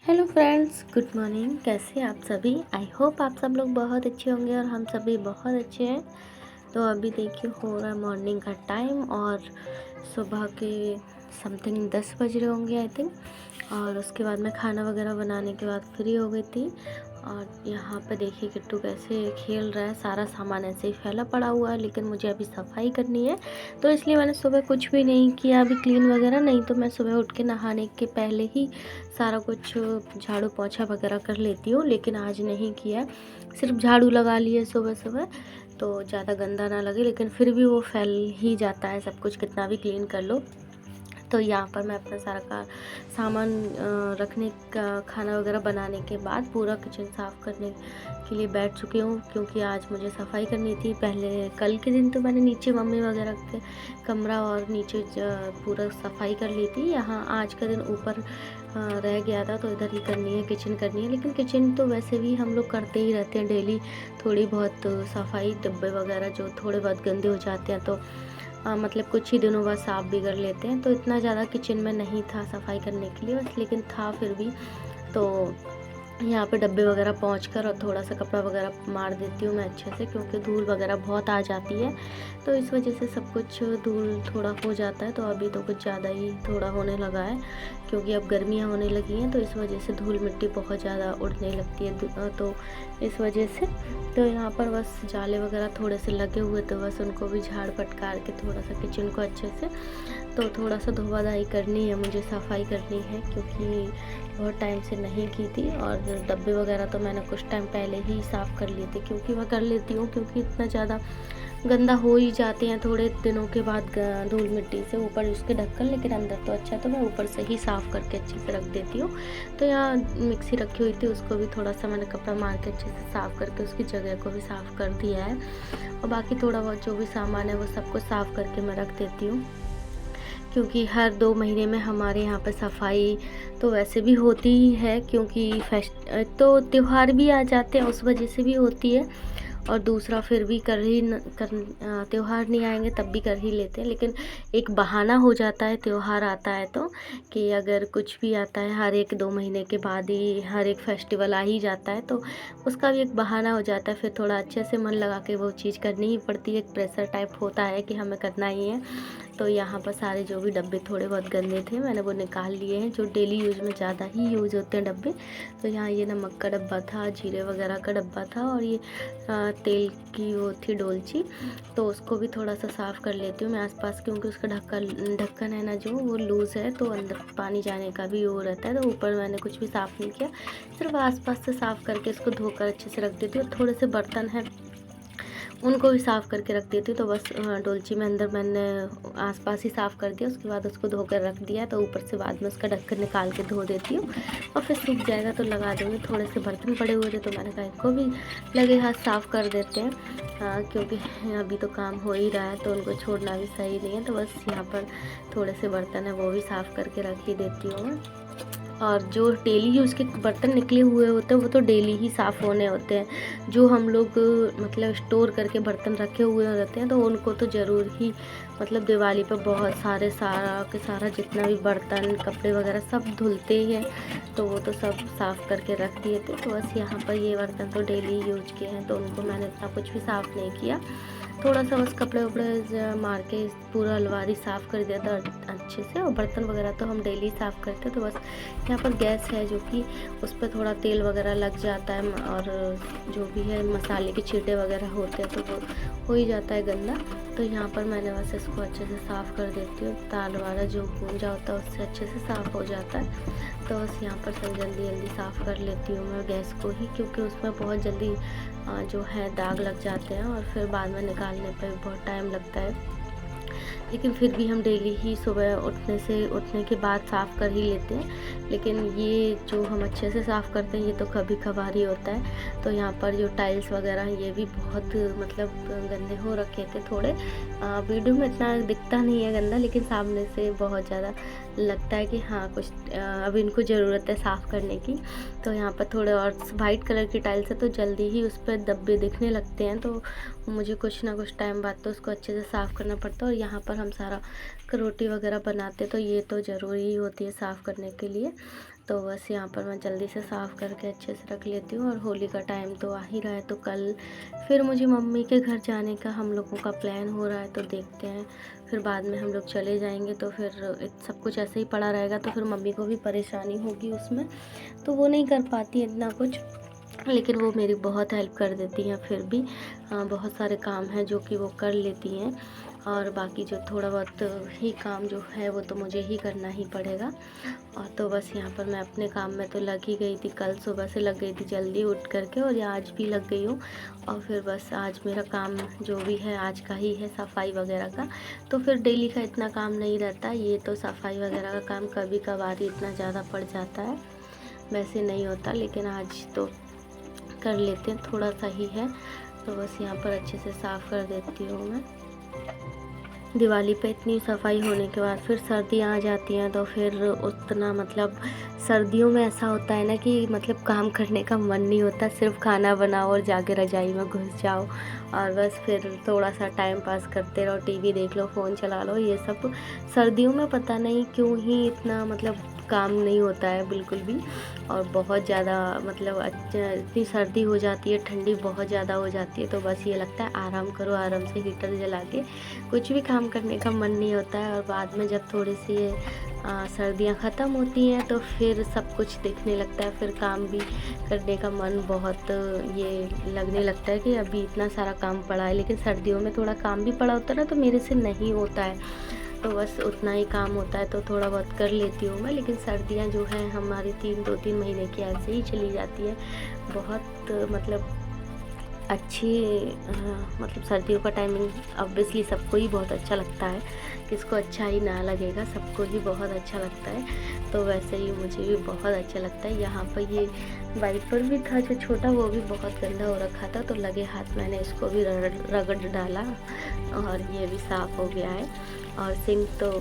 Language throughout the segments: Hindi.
Hello friends, good morning. कैसे हैं आप सभी? आई होप आप सब लोग बहुत अच्छे होंगे और हम सभी बहुत अच्छे हैं। तो अभी देखिए हो रहा है मॉर्निंग का टाइम और सुबह के समथिंग 10 बज रहे होंगे आई थिंक। और उसके बाद मैं खाना वगैरह बनाने के बाद फ्री हो गई थी। और यहाँ पे देखिए किट्टू कैसे खेल रहा है। सारा सामान ऐसे ही फैला पड़ा हुआ है, लेकिन मुझे अभी सफाई करनी है तो इसलिए मैंने सुबह कुछ भी नहीं किया अभी क्लीन वगैरह। नहीं तो मैं सुबह उठ के नहाने के पहले ही सारा कुछ झाड़ू पोछा वगैरह कर लेती हूँ, लेकिन आज नहीं किया। सिर्फ झाड़ू लगा लिए सुबह सुबह तो ज़्यादा गंदा ना लगे, लेकिन फिर भी वो फैल ही जाता है सब कुछ, कितना भी क्लीन कर लो। तो यहाँ पर मैं अपना सारा का सामान रखने का खाना वगैरह बनाने के बाद पूरा किचन साफ़ करने के लिए बैठ चुकी हूँ, क्योंकि आज मुझे सफाई करनी थी। पहले कल के दिन तो मैंने नीचे मम्मी वगैरह के कमरा और नीचे पूरा सफाई कर ली थी। यहाँ आज का दिन ऊपर रह गया था तो इधर ही करनी है, किचन करनी है। लेकिन किचन तो वैसे भी हम लोग करते ही रहते हैं डेली, थोड़ी बहुत सफाई, डब्बे वगैरह जो थोड़े बहुत गंदे हो जाते हैं तो मतलब कुछ ही दिनों बाद साफ़ भी कर लेते हैं। तो इतना ज़्यादा किचन में नहीं था सफाई करने के लिए बस, लेकिन था फिर भी। तो यहाँ पे डब्बे वगैरह पोंछ कर और थोड़ा सा कपड़ा वगैरह मार देती हूँ मैं अच्छे से, क्योंकि धूल वगैरह बहुत आ जाती है तो इस वजह से सब कुछ धूल थोड़ा हो जाता है। तो अभी तो कुछ ज़्यादा ही थोड़ा होने लगा है, क्योंकि अब गर्मियाँ होने लगी हैं तो इस वजह से धूल मिट्टी बहुत ज़्यादा उड़ने लगती है। तो इस वजह से तो यहाँ पर बस जाले वगैरह थोड़े से लगे हुए, तो बस उनको भी झाड़ पटकार के थोड़ा सा किचन को अच्छे से तो थोड़ा सा धोवा धाई करनी है, मुझे सफाई करनी है, क्योंकि बहुत टाइम से नहीं की थी। और डब्बे वगैरह तो मैंने कुछ टाइम पहले ही साफ़ कर लिए थे, क्योंकि मैं कर लेती हूँ, क्योंकि इतना ज़्यादा गंदा हो ही जाते हैं थोड़े दिनों के बाद धूल मिट्टी से। ऊपर उसके ढक्कन, लेकिन अंदर तो अच्छा, तो मैं ऊपर से ही साफ़ करके अच्छे से रख देती हूँ। तो यहाँ मिक्सी रखी हुई थी, उसको भी थोड़ा सा मैंने कपड़ा मार के अच्छे से साफ़ करके उसकी जगह को भी साफ़ कर दिया है। और बाकी थोड़ा बहुत जो भी सामान है वो सबको साफ़ करके मैं रख देती हूँ, क्योंकि हर 2 महीने में हमारे यहाँ पर सफाई तो वैसे भी होती ही है, क्योंकि तो त्यौहार भी आ जाते हैं उस वजह से भी होती है। और दूसरा फिर भी त्यौहार नहीं आएंगे तब भी कर ही लेते हैं, लेकिन एक बहाना हो जाता है त्यौहार आता है तो, कि अगर कुछ भी आता है हर 1-2 महीने के बाद ही हर एक फेस्टिवल आ ही जाता है तो उसका भी एक बहाना हो जाता है। फिर थोड़ा अच्छे से मन लगा के वो चीज़ करनी ही पड़ती है, एक प्रेशर टाइप होता है कि हमें करना ही है। तो यहाँ पर सारे जो भी डब्बे थोड़े बहुत गंदे थे मैंने वो निकाल लिए हैं, जो डेली यूज़ में ज़्यादा ही यूज़ होते हैं डब्बे। तो यहाँ ये नमक का डब्बा था, जीरे वगैरह का डब्बा था, और ये तेल की वो थी डोलची, तो उसको भी थोड़ा सा साफ़ कर लेती हूँ मैं आसपास, क्योंकि उसका ढक्कन है ना जो वो लूज़ है, तो अंदर पानी जाने का भी वो रहता है। तो ऊपर मैंने कुछ भी साफ़ नहीं किया, सिर्फ आसपास से साफ़ करके इसको धोकर अच्छे से रख देती हूँ। थोड़े से बर्तन हैं उनको भी साफ़ करके रख देती हूँ। तो बस डोलची में अंदर मैंने आसपास ही साफ़ कर दिया, उसके बाद उसको धोकर रख दिया। तो ऊपर से बाद में उसका ढक्कन निकाल के धो देती हूँ और फिर सूख जाएगा तो लगा दूँगी। थोड़े से बर्तन पड़े हुए थे तो मैंने कहा इनको भी लगे हाथ साफ़ कर देते हैं, क्योंकि अभी तो काम हो ही रहा है तो उनको छोड़ना भी सही नहीं है। तो बस यहाँ पर थोड़े से बर्तन है वो भी साफ़ करके रख ही देती हूँ मैं। और जो डेली यूज़ के बर्तन निकले हुए होते हैं वो तो डेली ही साफ़ होने होते हैं। जो हम लोग मतलब स्टोर करके बर्तन रखे हुए रहते हैं तो उनको तो ज़रूर ही मतलब दिवाली पर बहुत सारा के सारा जितना भी बर्तन कपड़े वगैरह सब धुलते ही हैं, तो वो तो सब साफ़ करके रख दिए थे। तो बस यहाँ पर ये बर्तन तो डेली यूज के हैं तो उनको मैंने इतना कुछ भी साफ़ नहीं किया। थोड़ा सा बस कपड़े वपड़े मार के पूरा अलमारी साफ़ कर दिया था अच्छे से। और बर्तन वगैरह तो हम डेली साफ़ करते हैं। तो बस यहाँ पर गैस है जो कि उस पर थोड़ा तेल वगैरह लग जाता है, और जो भी है मसाले के छींटे वगैरह होते हैं तो वो हो ही जाता है गंदा। तो यहाँ पर मैंने बस इसको अच्छे से साफ़ कर देती हूँ, ताल वाला जो गूंजा होता है उससे अच्छे से साफ़ हो जाता है। तो बस यहाँ पर सब जल्दी जल्दी साफ़ कर लेती हूँ मैं गैस को ही, क्योंकि उसमें बहुत जल्दी जो है दाग लग जाते हैं और फिर बाद में निकालने पर बहुत टाइम लगता है। लेकिन फिर भी हम डेली ही सुबह उठने के बाद साफ़ कर ही लेते हैं। लेकिन ये जो हम अच्छे से साफ़ करते हैं ये तो कभी कभार ही होता है। तो यहाँ पर जो टाइल्स वगैरह हैं ये भी बहुत मतलब गंदे हो रखे थे थोड़े। वीडियो में इतना दिखता नहीं है गंदा, लेकिन सामने से बहुत ज़्यादा लगता है कि हाँ कुछ अभी इनको ज़रूरत है साफ़ करने की। तो यहाँ पर थोड़े और वाइट कलर की टाइल्स है तो जल्दी ही उस पर धब्बे दिखने लगते हैं, तो मुझे कुछ ना कुछ टाइम बाद तो उसको अच्छे से साफ़ करना पड़ता है। और यहाँ पर हम सारा रोटी वगैरह बनाते तो ये तो ज़रूरी ही होती है साफ़ करने के लिए। तो बस यहाँ पर मैं जल्दी से साफ़ करके अच्छे से रख लेती हूँ। और होली का टाइम तो आ ही रहा है, तो कल फिर मुझे मम्मी के घर जाने का हम लोगों का प्लान हो रहा है, तो देखते हैं। फिर बाद में हम लोग चले जाएंगे तो फिर सब कुछ ऐसे ही पड़ा रहेगा, तो फिर मम्मी को भी परेशानी होगी उसमें, तो वो नहीं कर पाती इतना कुछ, लेकिन वो मेरी बहुत हेल्प कर देती हैं। फिर भी बहुत सारे काम हैं जो कि वो कर लेती हैं, और बाकी जो थोड़ा बहुत ही काम जो है वो तो मुझे ही करना ही पड़ेगा। और तो बस यहाँ पर मैं अपने काम में तो लग ही गई थी, कल सुबह से लग गई थी जल्दी उठ करके, और आज भी लग गई हूँ। और फिर बस आज मेरा काम जो भी है आज का ही है, सफाई वगैरह का। तो फिर डेली का इतना काम नहीं रहता, ये तो सफाई वगैरह का काम कभी कभार ही इतना ज़्यादा पड़ जाता है, वैसे नहीं होता। लेकिन आज तो कर लेते हैं, थोड़ा सा ही है। तो बस यहाँ पर अच्छे से साफ़ कर देती हूँ मैं। दिवाली पे इतनी सफाई होने के बाद फिर सर्दियाँ आ जाती हैं, तो फिर उतना मतलब सर्दियों में ऐसा होता है ना कि मतलब काम करने का मन नहीं होता, सिर्फ खाना बनाओ और जाके रजाई में घुस जाओ, और बस फिर थोड़ा सा टाइम पास करते रहो, टीवी देख लो, फ़ोन चला लो, ये सब। सर्दियों में पता नहीं क्यों ही इतना मतलब काम नहीं होता है बिल्कुल भी। और बहुत ज़्यादा मतलब इतनी सर्दी हो जाती है, ठंडी बहुत ज़्यादा हो जाती है, तो बस ये लगता है आराम करो, आराम से हीटर जला के, कुछ भी काम करने का मन नहीं होता है। और बाद में जब थोड़ी सी सर्दियाँ ख़त्म होती हैं तो फिर सब कुछ दिखने लगता है, फिर काम भी करने का मन बहुत ये लगने लगता है कि अभी इतना सारा काम पड़ा है। लेकिन सर्दियों में थोड़ा काम भी पड़ा होता है ना, तो मेरे से नहीं होता है, तो बस उतना ही काम होता है, तो थोड़ा बहुत कर लेती हूँ मैं। लेकिन सर्दियाँ जो हैं हमारी 2-3 महीने की ऐसे ही चली जाती है, बहुत मतलब अच्छी मतलब सर्दियों का टाइमिंग ऑब्वियसली सबको ही बहुत अच्छा लगता है, किसको अच्छा ही ना लगेगा, सबको ही बहुत अच्छा लगता है। तो वैसे ही मुझे भी बहुत अच्छा लगता है। यहाँ पर ये वाइपर भी था जो छोटा, वो भी बहुत गंदा हो रखा था, तो लगे हाथ मैंने इसको भी रगड़ डाला और ये भी साफ़ हो गया है। और सिंक तो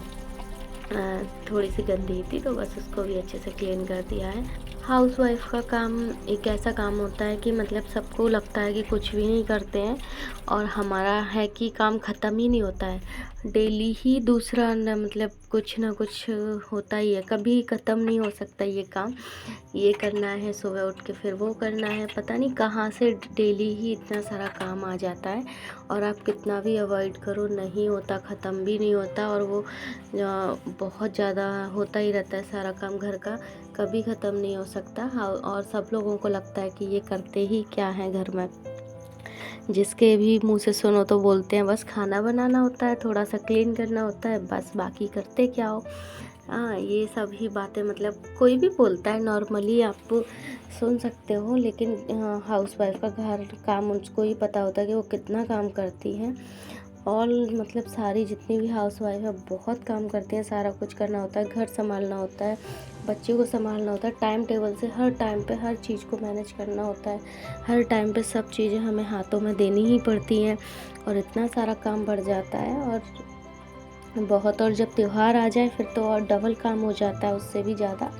थोड़ी सी गंदी थी, तो बस उसको भी अच्छे से क्लीन कर दिया है। हाउसवाइफ का काम एक ऐसा काम होता है कि मतलब सबको लगता है कि कुछ भी नहीं करते हैं, और हमारा है कि काम ख़त्म ही नहीं होता है, डेली ही दूसरा न मतलब कुछ ना कुछ होता ही है, कभी ख़त्म नहीं हो सकता ये काम। ये करना है, सुबह उठ के फिर वो करना है, पता नहीं कहाँ से डेली ही इतना सारा काम आ जाता है, और आप कितना भी अवॉइड करो नहीं होता, ख़त्म भी नहीं होता। और वो बहुत ज़्यादा होता ही रहता है सारा काम घर का, कभी ख़त्म नहीं हो सकता। हाँ, और सब लोगों को लगता है कि ये करते ही क्या है घर में, जिसके भी मुंह से सुनो तो बोलते हैं बस खाना बनाना होता है, थोड़ा सा क्लीन करना होता है, बस बाकी करते क्या हो। हाँ, ये सब ही बातें मतलब कोई भी बोलता है, नॉर्मली आप सुन सकते हो, लेकिन हाउसवाइफ का घर काम उसको ही पता होता है कि वो कितना काम करती हैं। और मतलब सारी जितनी भी हाउसवाइफ है बहुत काम करती हैं, सारा कुछ करना होता है, घर संभालना होता है, बच्चे को संभालना होता है, टाइम टेबल से हर टाइम पे हर चीज़ को मैनेज करना होता है, हर टाइम पे सब चीज़ें हमें हाथों में देनी ही पड़ती हैं, और इतना सारा काम बढ़ जाता है। और बहुत, और जब त्यौहार आ जाए फिर तो और डबल काम हो जाता है, उससे भी ज़्यादा।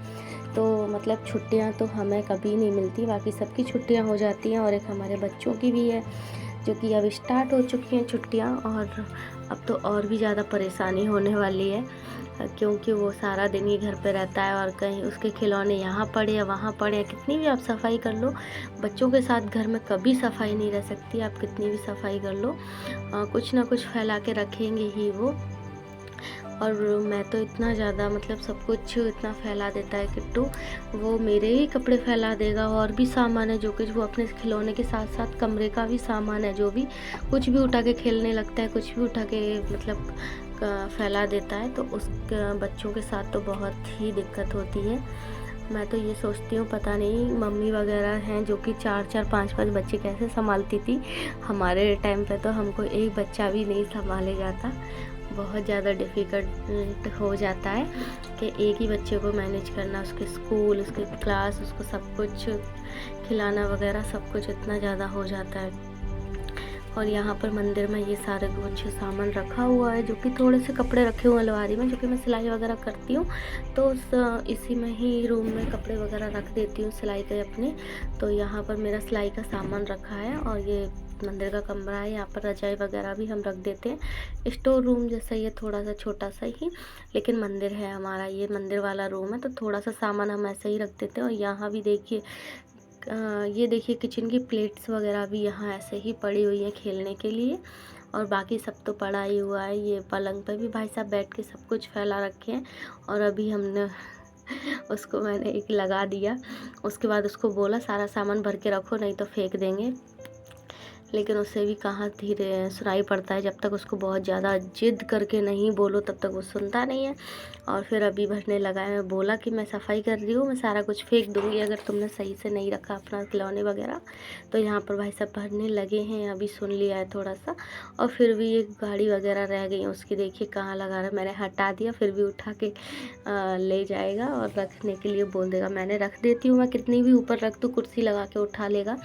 तो मतलब छुट्टियां तो हमें कभी नहीं मिलती, बाकी सबकी छुट्टियां हो जाती हैं, और एक हमारे बच्चों की भी है जो कि अब स्टार्ट हो चुकी हैं छुट्टियां, और अब तो और भी ज़्यादा परेशानी होने वाली है, क्योंकि वो सारा दिन ही घर पे रहता है, और कहीं उसके खिलौने यहाँ पड़े या वहाँ पड़े, कितनी भी आप सफाई कर लो, बच्चों के साथ घर में कभी सफाई नहीं रह सकती, आप कितनी भी सफाई कर लो, कुछ ना कुछ फैला के रखेंगे ही वो। और मैं तो इतना ज़्यादा मतलब सब कुछ इतना फैला देता है किट्टू, वो मेरे ही कपड़े फैला देगा, और भी सामान है जो कुछ, वो अपने खिलौने के साथ साथ कमरे का भी सामान है, जो भी कुछ भी उठा के खेलने लगता है, कुछ भी उठा के मतलब फैला देता है, तो उस बच्चों के साथ तो बहुत ही दिक्कत होती है। मैं तो ये सोचती हूँ पता नहीं मम्मी वगैरह हैं जो कि 4-4 5-5 बच्चे कैसे संभालती थी, हमारे टाइम पे तो हमको एक बच्चा भी नहीं संभाले जाता, बहुत ज़्यादा डिफ़िकल्ट हो जाता है कि एक ही बच्चे को मैनेज करना, उसके स्कूल, उसके क्लास, उसको सब कुछ खिलाना वगैरह सब कुछ इतना ज़्यादा हो जाता है। और यहाँ पर मंदिर में ये सारे कुछ सामान रखा हुआ है, जो कि थोड़े से कपड़े रखे हुए हैं अलमारी में, जो कि मैं सिलाई वगैरह करती हूँ तो इसी में ही रूम में कपड़े वगैरह रख देती हूँ सिलाई के अपने। तो यहाँ पर मेरा सिलाई का सामान रखा है और ये मंदिर का कमरा है। यहाँ पर रजाई वगैरह भी हम रख देते हैं, स्टोर रूम जैसा, ये थोड़ा सा छोटा सा ही, लेकिन मंदिर है हमारा, ये मंदिर वाला रूम है तो थोड़ा सा सामान हम ऐसे ही रख देते हैं। और यहाँ भी देखिए ये देखिए किचन की प्लेट्स वगैरह भी यहाँ ऐसे ही पड़ी हुई हैं खेलने के लिए, और बाकी सब तो पड़ा ही हुआ है। ये पलंग पे भी भाई साहब बैठ के सब कुछ फैला रखे हैं, और अभी हमने उसको मैंने एक लगा दिया, उसके बाद उसको बोला सारा सामान भर के रखो नहीं तो फेंक देंगे, लेकिन उससे भी कहाँ धीरे सुनाई पड़ता है, जब तक उसको बहुत ज़्यादा जिद करके नहीं बोलो तब तक वो सुनता नहीं है। और फिर अभी भरने लगा है, मैं बोला कि मैं सफाई कर रही हूँ, मैं सारा कुछ फेंक दूँगी अगर तुमने सही से नहीं रखा अपना खिलौने वगैरह। तो यहाँ पर भाई सब भरने लगे हैं, अभी सुन लिया है थोड़ा सा। और फिर भी एक गाड़ी वगैरह रह गई, उसकी देखिए कहाँ लगा रहा है, मैंने हटा दिया, फिर भी उठा के ले जाएगा और रखने के लिए बोल देगा। मैंने रख देती हूँ, मैं कितनी भी ऊपर रख दूँ कुर्सी लगा के उठा लेगा।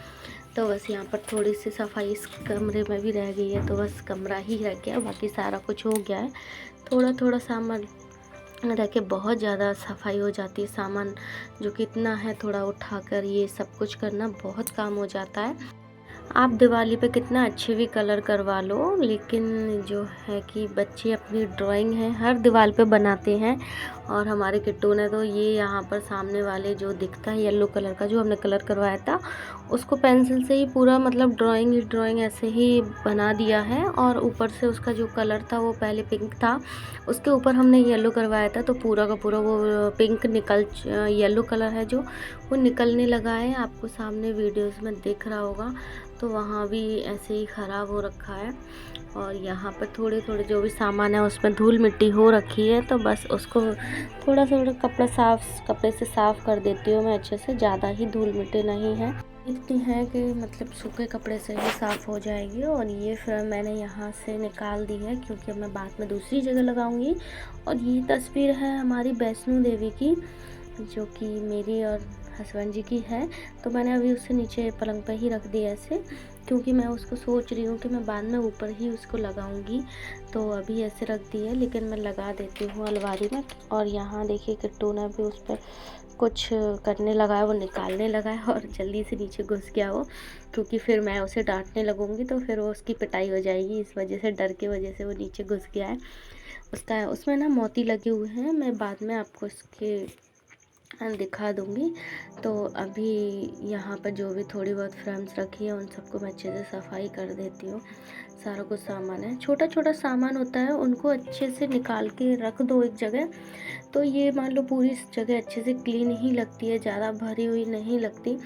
तो बस यहाँ पर थोड़ी सी सफाई इस कमरे में भी रह गई है, तो बस कमरा ही रह गया, बाकी सारा कुछ हो गया है। थोड़ा थोड़ा सामान रह के बहुत ज़्यादा सफाई हो जाती है, सामान जो कितना है थोड़ा उठाकर ये सब कुछ करना बहुत काम हो जाता है। आप दिवाली पे कितना अच्छे भी कलर करवा लो, लेकिन जो है कि बच्चे अपनी ड्राइंग है हर दीवार पे बनाते हैं। और हमारे किट्टू ने तो ये यहाँ पर सामने वाले जो दिखता है येलो कलर का, जो हमने कलर करवाया था, उसको पेंसिल से ही पूरा मतलब ड्राइंग ही ड्राइंग ऐसे ही बना दिया है। और ऊपर से उसका जो कलर था वो पहले पिंक था, उसके ऊपर हमने येलो करवाया था, तो पूरा का पूरा वो पिंक येलो कलर है जो वो निकलने लगा है। आपको सामने वीडियोस में दिख रहा होगा, तो वहाँ भी ऐसे ही ख़राब हो रखा है। और यहाँ पर थोड़े थोड़े जो भी सामान है उसमें धूल मिट्टी हो रखी है, तो बस उसको थोड़ा थोड़ा कपड़े से साफ़ कर देती हूँ मैं अच्छे से, ज़्यादा ही धूल मिट्टी नहीं है, इतनी है कि मतलब सूखे कपड़े से ही साफ़ हो जाएगी। और ये फिर मैंने यहाँ से निकाल दी है, क्योंकि अब मैं बाद में दूसरी जगह लगाऊंगी। और ये तस्वीर है हमारी वैष्णो देवी की, जो कि मेरी और हस्बैंड जी की है, तो मैंने अभी उससे नीचे पलंग पर ही रख दिया ऐसे, क्योंकि मैं उसको सोच रही हूँ कि मैं बाद में ऊपर ही उसको लगाऊंगी, तो अभी ऐसे रख दी है, लेकिन मैं लगा देती हूँ अलमारी में। और यहाँ देखिए किट्टू ने भी उस पर कुछ करने लगा है, वो निकालने लगा है और जल्दी से नीचे घुस गया वो, क्योंकि फिर मैं उसे डांटने लगूंगी तो फिर वो उसकी पिटाई हो जाएगी, इस वजह से डर के वजह से वो नीचे घुस गया है। उसमें ना मोती लगे हुए हैं, मैं बाद में आपको इसके दिखा दूँगी। तो अभी यहाँ पर जो भी थोड़ी बहुत फ्रेम्स रखी है उन सबको मैं अच्छे से सफाई कर देती हूँ। सारा कुछ सामान है, छोटा छोटा सामान होता है, उनको अच्छे से निकाल के रख दो एक जगह, तो ये मान लो पूरी जगह अच्छे से क्लीन ही लगती है, ज़्यादा भरी हुई नहीं लगती।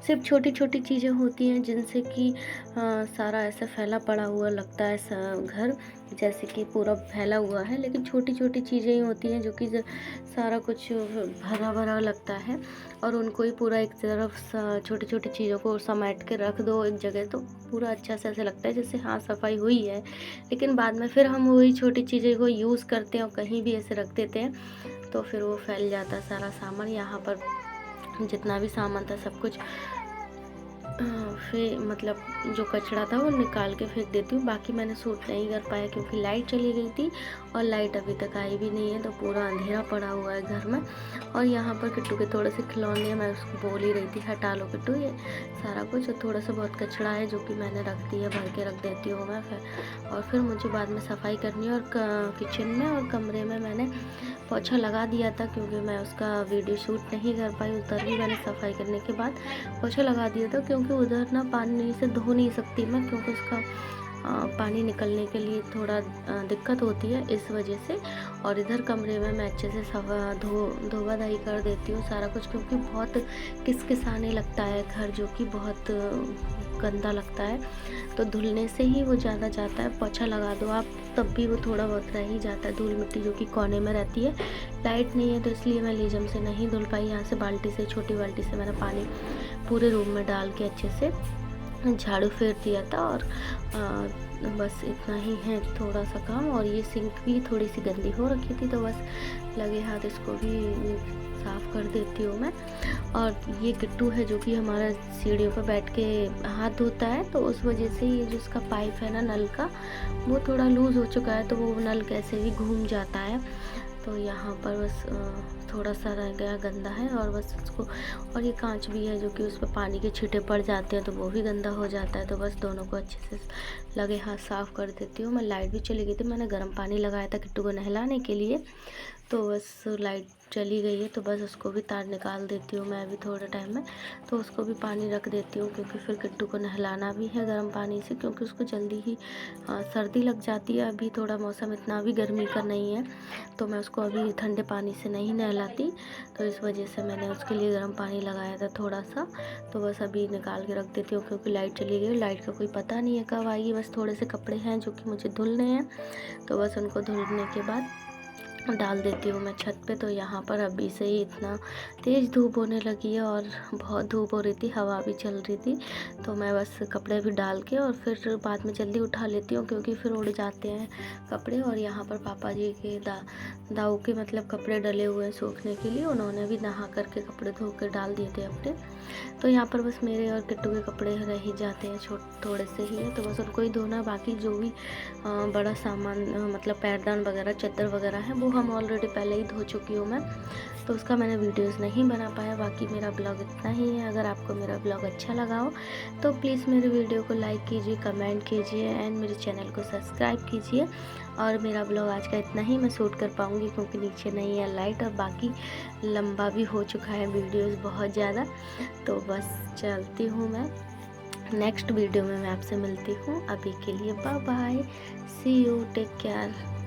सिर्फ छोटी छोटी चीज़ें होती हैं जिनसे कि सारा ऐसा फैला पड़ा हुआ लगता है घर, जैसे कि पूरा फैला हुआ है, लेकिन छोटी छोटी चीज़ें ही होती हैं जो कि सारा कुछ भरा भरा लगता है। और उनको ही पूरा एक तरफ छोटी छोटी चीज़ों को समेट के रख दो एक जगह, तो पूरा अच्छा से ऐसा लगता है जैसे हाँ सफाई हुई है। लेकिन बाद में फिर हम वही छोटी चीज़ें को यूज़ करते हैं और कहीं भी ऐसे रख देते हैं, तो फिर वो फैल जाता है सारा सामान। यहाँ पर जितना भी सामान था सब कुछ फिर मतलब जो कचरा था वो निकाल के फेंक देती हूँ। बाकी मैंने शूट नहीं कर पाया क्योंकि लाइट चली गई थी, और लाइट अभी तक आई भी नहीं है, तो पूरा अंधेरा पड़ा हुआ है घर में। और यहाँ पर किट्टू के थोड़े से खिलौने, मैं उसको बोल ही रही थी हटा लो किट्टू ये सारा कुछ, और थोड़ा सा बहुत कचरा है जो कि मैंने रख दिया, भर के रख देती हूँ मैं फिर। और फिर मुझे बाद में सफाई करनी है, और किचन में और कमरे में मैंने पोछा लगा दिया था, क्योंकि मैं उसका वीडियो शूट नहीं कर पाई, उधर भी मैंने सफाई करने के बाद पोछा लगा दिया था, क्योंकि उधर ना पानी से धो नहीं सकती मैं, क्योंकि उसका पानी निकलने के लिए थोड़ा दिक्कत होती है इस वजह से। और इधर कमरे में मैं अच्छे से धोवा धाई कर देती हूँ सारा कुछ, क्योंकि बहुत किसकिसाने लगता है घर, जो कि बहुत गंदा लगता है, तो धुलने से ही वो ज़्यादा जाता है। पोछा लगा दो आप तब भी वो थोड़ा बहुत रह ही जाता है, धूल मिट्टी जो कि कोने में रहती है। लाइट नहीं है तो इसलिए मैं लेजम से नहीं धुल पाई, यहाँ से बाल्टी से, छोटी बाल्टी से मैंने पानी पूरे रूम में डाल के अच्छे से झाड़ू फेर दिया था। और बस इतना ही है थोड़ा सा काम। और ये सिंक भी थोड़ी सी गंदी हो रखी थी, तो बस लगे हाथ इसको भी साफ़ कर देती हूँ मैं। और ये किट्टू है जो कि हमारा सीढ़ियों पर बैठ के हाथ धोता है, तो उस वजह से ये जो इसका पाइप है ना नल का, वो थोड़ा लूज़ हो चुका है, तो वो नल कैसे भी घूम जाता है। तो यहाँ पर बस थोड़ा सा रह गया गंदा है, और बस उसको, और ये कांच भी है जो कि उस पर पानी के छींटे पड़ जाते हैं तो वो भी गंदा हो जाता है। तो बस दोनों को अच्छे से लगे हाथ साफ़ कर देती हूँ मैं। लाइट भी चली गई थी, मैंने गर्म पानी लगाया था किट्टू को नहलाने के लिए, तो बस लाइट चली गई है, तो बस उसको भी तार निकाल देती हूँ मैं अभी थोड़े टाइम में। तो उसको भी पानी रख देती हूँ, क्योंकि फिर किट्टू को नहलाना भी है गर्म पानी से, क्योंकि उसको जल्दी ही सर्दी लग जाती है। अभी थोड़ा मौसम इतना भी गर्मी का नहीं है, तो मैं उसको अभी ठंडे पानी से नहीं नहलाती, तो इस वजह से मैंने उसके लिए गर्म पानी लगाया था थोड़ा सा। तो बस अभी निकाल के रख देती हूँ, क्योंकि लाइट चली गई। लाइट का कोई पता नहीं है कब आएगी। बस थोड़े से कपड़े हैं जो कि मुझे धुलने हैं, तो बस उनको धुलने के बाद डाल देती हूँ मैं छत पे। तो यहाँ पर अभी से ही इतना तेज़ धूप होने लगी है, और बहुत धूप हो रही थी, हवा भी चल रही थी। तो मैं बस कपड़े भी डाल के और फिर बाद में जल्दी उठा लेती हूँ, क्योंकि फिर उड़ जाते हैं कपड़े। और यहाँ पर पापा जी के दाऊ के मतलब कपड़े डले हुए हैं सूखने के लिए, उन्होंने भी नहा करके कपड़े धो के डाल दिए थे अपने। तो यहाँ पर बस मेरे और किट्टू के कपड़े रह ही जाते हैं, थोड़े से ही है, तो बस उनको ही धोना। बाकी जो भी बड़ा सामान मतलब पैरदान वगैरह चादर वगैरह है, वो हम ऑलरेडी पहले ही धो चुकी हूँ मैं, तो उसका मैंने वीडियोस नहीं बना पाया। बाकी मेरा ब्लॉग इतना ही है। अगर आपको मेरा ब्लॉग अच्छा लगा हो तो प्लीज़ मेरे वीडियो को लाइक कीजिए, कमेंट कीजिए, एंड मेरे चैनल को सब्सक्राइब कीजिए। और मेरा ब्लॉग आज का इतना ही मैं शूट कर पाऊँगी, क्योंकि नीचे नहीं है लाइट, और बाकी लंबा भी हो चुका है वीडियोस बहुत ज़्यादा। तो बस चलती हूँ मैं, नेक्स्ट वीडियो में मैं आपसे मिलती हूँ। अभी के लिए bye bye, see you, take care.